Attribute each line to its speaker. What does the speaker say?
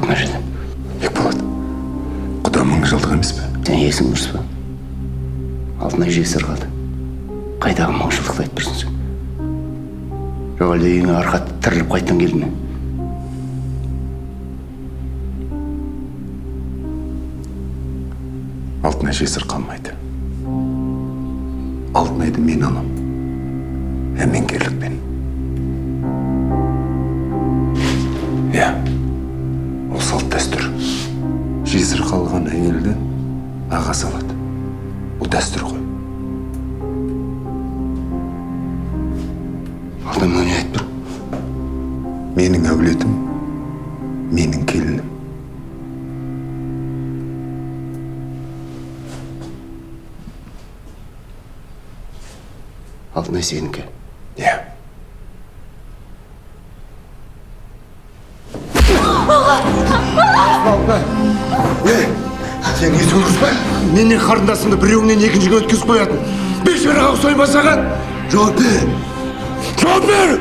Speaker 1: мына жерден.
Speaker 2: Бекболат, құда 1000 жылдық емес пе?
Speaker 1: Сен есің дұрыс па? Алтынай жесір қалды. Қайдағы 1000 жылдықты айтып тұрсың сен? Жоқ әлде үйіңе арқат тіріліп қайттан келді ме?
Speaker 2: Алтынай жесір қалмайды. Алтынайды мен алам. Әменгерлікпен. Иә, ол салт дәстүр. Жесір қалған әйелді аға салады. Ол дәстүр ғой.
Speaker 1: Алтынай мына не айтып тұр?
Speaker 2: Менің әулетім, менің келінім.
Speaker 1: Алтынай сенікі.
Speaker 2: Иә.
Speaker 3: Сен есің дұрыс па? Менен қарындасымды біреуіңнен екіншіге өткізіп қоятын. Бешбараға ұқсай масаған. Жауап бер! Жауап бер!